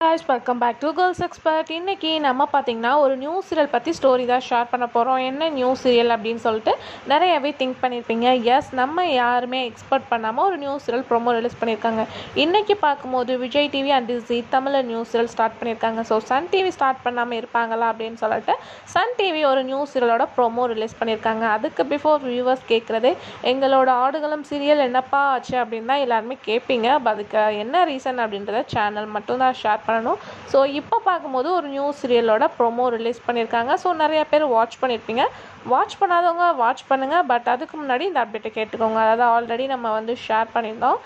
guys, welcome back to Girls Expert. இன்னைக்கு நம்ம பார்த்தீங்கன்னா ஒரு நியூ சீரியல் பற்றி ஸ்டோரி தான் ஷேர் பண்ண போகிறோம். என்ன நியூ சீரியல் அப்படின்னு சொல்லிட்டு நிறையவே திங்க் பண்ணியிருப்பீங்க. எஸ், நம்ம யாருமே எக்ஸ்பெக்ட் பண்ணாமல் ஒரு நியூ சீரியல் ப்ரோமோ ரிலீஸ் பண்ணியிருக்காங்க. இன்றைக்கி பார்க்கும்போது விஜய் டிவி அண்ட் ஜீ தமிழில் நியூ சீரியல் ஸ்டார்ட் பண்ணியிருக்காங்க. ஸோ சன் டிவி ஸ்டார்ட் பண்ணாமல் இருப்பாங்களா அப்படின்னு சொல்லிட்டு சன் டிவி ஒரு நியூ சீரியலோட ப்ரோமோ ரிலீஸ் பண்ணியிருக்காங்க. அதுக்கு பிஃபோர் வியூவர்ஸ் கேட்குறது எங்களோட ஆடுகளம் சீரியல் என்னப்பா ஆச்சு அப்படின்னு தான் எல்லாருமே கேட்பீங்க. அதுக்கு என்ன ரீசன் அப்படின்றத சேனல் மட்டும்தான் ஷேர் பண்ணணும். ஸோ இப்போ பார்க்கும்போது ஒரு நியூ சீரியலோட ப்ரோமோ ரிலீஸ் பண்ணியிருக்காங்க. ஸோ நிறைய பேர் வாட்ச் பண்ணியிருப்பீங்க. வாட்ச் பண்ணாதவங்க வாட்ச் பண்ணுங்கள். பட் அதுக்கு முன்னாடி இந்த அப்டேட்டை கேட்டுக்கோங்க. அதாவது ஆல்ரெடி நம்ம ஷேர் பண்ணியிருந்தோம்.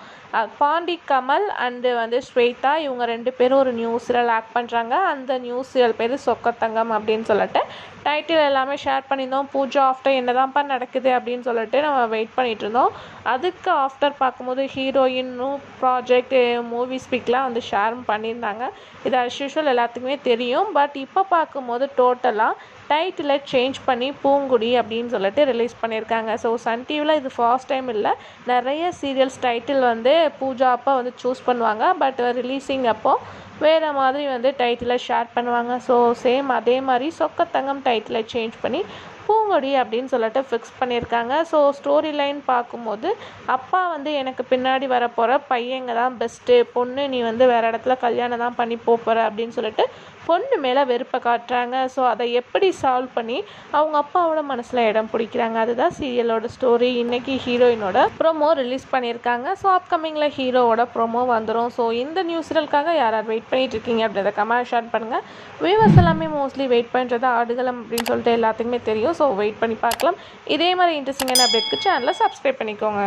பாண்டி கமல் அண்டு ஸ்வேதா இவங்க 2 பேரும் ஒரு நியூ சீரியல் ஆக்ட் பண்ணுறாங்க. அந்த நியூ சீரியல் பேர் சொக்கத்தங்கம் அப்படின்னு சொல்லிட்டு டைட்டில் எல்லாமே ஷேர் பண்ணியிருந்தோம். பூஜா ஆஃப்டர் என்னதான்ப்பா நடக்குது அப்படின்னு சொல்லிட்டு நம்ம வெயிட் பண்ணிகிட்டு இருந்தோம். அதுக்கு ஆஃப்டர் பார்க்கும்போது ஹீரோயின்னும் ப்ராஜெக்ட் மூவி ஸ்பீக்லாம் ஷேரும் பண்ணியிருந்தாங்க. இது அஸ் யூஷுவல் எல்லாத்துக்குமே தெரியும். பட் இப்போ பார்க்கும்போது டோட்டலாக டைட்டிலை சேஞ்ச் பண்ணி பூங்குடி அப்படின்னு சொல்லிட்டு ரிலீஸ் பண்ணியிருக்காங்க. ஸோ சன் டிவியில் இது ஃபர்ஸ்ட் டைம் இல்லை. நிறைய சீரியல்ஸ் டைட்டில் பூஜா அப்போ சூஸ் பண்ணுவாங்க. பட் ரிலீஸிங் அப்போது வேறு மாதிரி டைட்டிலை ஷேர் பண்ணுவாங்க. ஸோ சேம் அதே மாதிரி சொக்கத்தங்கம் டைட்டிலை சேஞ்ச் பண்ணி பூங்கொடி அப்படின்னு சொல்லிட்டு ஃபிக்ஸ் பண்ணியிருக்காங்க. ஸோ ஸ்டோரி லைன் பார்க்கும்போது அப்பா எனக்கு பின்னாடி வரப்போகிற பையங்க தான் பெஸ்ட்டு, பொண்ணு நீ வேறு இடத்துல கல்யாணம் தான் பண்ணி போகிற அப்படின்னு சொல்லிட்டு பொண்ணு மேலே வெறுப்பை காட்டுறாங்க. ஸோ அதை எப்படி சால்வ் பண்ணி அவங்க அப்பாவோட மனசில் இடம் பிடிக்கிறாங்க, அதுதான் சீரியலோட ஸ்டோரி. இன்றைக்கி ஹீரோயினோட ப்ரோமோ ரிலீஸ் பண்ணியிருக்காங்க. ஸோ அப்கமிங்கில் ஹீரோவோட ப்ரோமோ வந்துடும். ஸோ இந்த நியூ சீரியலுக்காக யார் வெயிட் பண்ணிகிட்டு இருக்கீங்க அப்படின்றத கமெண்ட் ஷேர் பண்ணுங்கள். வியூவர்ஸ் எல்லாமே மோஸ்ட்லி வெயிட் பண்ணுறது ஆடுகளம் அப்படின்னு சொல்லிட்டு எல்லாத்துக்குமே தெரியும். ஸோ வெயிட் பண்ணி பார்க்கலாம். இதே மாதிரி இன்ட்ரெஸ்டிங்கான அப்டேட்க்கு சேனலை சப்ஸ்கிரைப் பண்ணிக்கோங்க.